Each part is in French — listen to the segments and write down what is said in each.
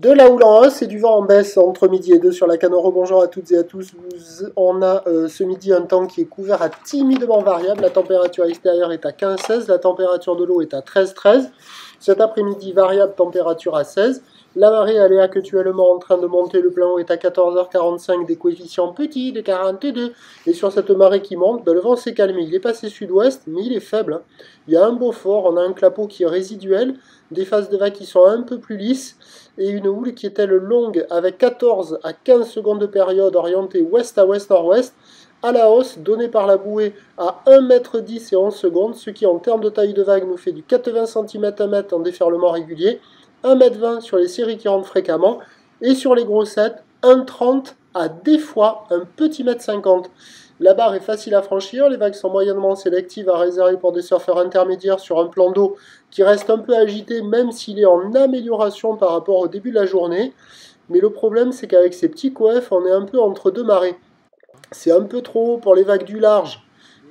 De la houle en hausse et du vent en baisse entre midi et 2 sur la Canoro. Bonjour à toutes et à tous. On a ce midi un temps qui est couvert à timidement variable. La température extérieure est à 15-16, la température de l'eau est à 13-13. Cet après-midi, variable température à 16. La marée, elle est actuellement en train de monter. Le plein eau est à 14h45, des coefficients petits de 42. Et sur cette marée qui monte, le vent s'est calmé. Il est passé sud-ouest, mais il est faible. Il y a un beau fort, on a un clapot qui est résiduel, des phases de vagues qui sont un peu plus lisses, et une houle qui est elle longue avec 14 à 15 secondes de période orientée ouest à ouest-nord-ouest, à la hausse, donnée par la bouée à 1,10 m et 11 secondes, ce qui en termes de taille de vague nous fait du 80 cm à 1 mètre en déferlement régulier, 1,20 m sur les séries qui rentrent fréquemment, et sur les grossettes, 1,30 à des fois un petit mètre 50. La barre est facile à franchir, les vagues sont moyennement sélectives à réserver pour des surfeurs intermédiaires sur un plan d'eau qui reste un peu agité même s'il est en amélioration par rapport au début de la journée. Mais le problème c'est qu'avec ces petits coefs, on est un peu entre deux marées. C'est un peu trop haut pour les vagues du large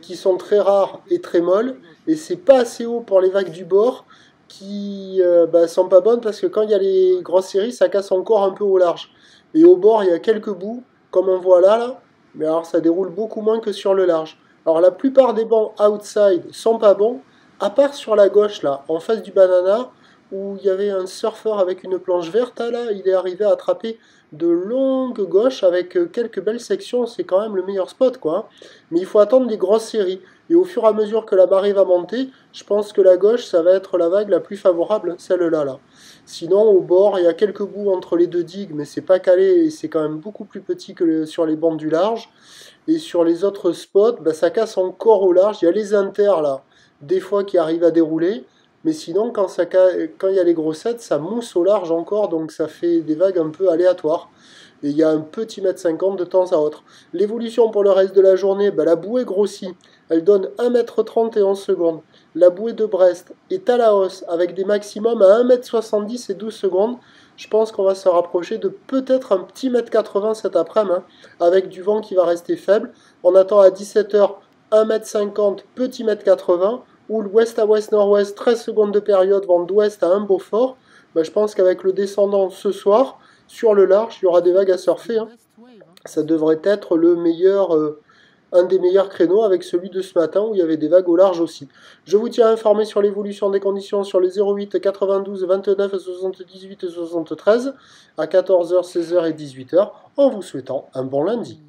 qui sont très rares et très molles, et c'est pas assez haut pour les vagues du bord qui sont pas bonnes parce que quand il y a les grosses séries, ça casse encore un peu au large. Et au bord, il y a quelques bouts, comme on voit là, mais alors ça déroule beaucoup moins que sur le large. Alors la plupart des bancs outside sont pas bons, à part sur la gauche là, en face du banana, où il y avait un surfeur avec une planche verte, là, il est arrivé à attraper de longues gauches avec quelques belles sections, c'est quand même le meilleur spot quoi. Mais il faut attendre des grosses séries, et au fur et à mesure que la marée va monter, je pense que la gauche, ça va être la vague la plus favorable, celle-là là. Sinon, au bord, il y a quelques bouts entre les deux digues, mais c'est pas calé et c'est quand même beaucoup plus petit que sur les bandes du large. Et sur les autres spots, ça casse encore au large. Il y a les inters là, des fois qui arrivent à dérouler. Mais sinon, quand il y a les grossettes, ça mousse au large encore, donc ça fait des vagues un peu aléatoires. Et il y a un petit mètre 50 de temps à autre. L'évolution pour le reste de la journée, la bouée grossit. Elle donne 1,30 m et 11 secondes. La bouée de Brest est à la hausse avec des maximums à 1,70 m et 12 secondes. Je pense qu'on va se rapprocher de peut-être un petit 1,80 m cet après-midi, avec du vent qui va rester faible. On attend à 17h 1,50 m, petit 1,80 m, ou l'ouest à ouest-nord-ouest, 13 secondes de période, vent d'ouest à un beau fort. Je pense qu'avec le descendant ce soir, sur le large, il y aura des vagues à surfer. Ça devrait être un des meilleurs créneaux avec celui de ce matin où il y avait des vagues au large aussi. Je vous tiens informé sur l'évolution des conditions sur les 08 92 29 78 73 à 14h, 16h et 18h en vous souhaitant un bon lundi.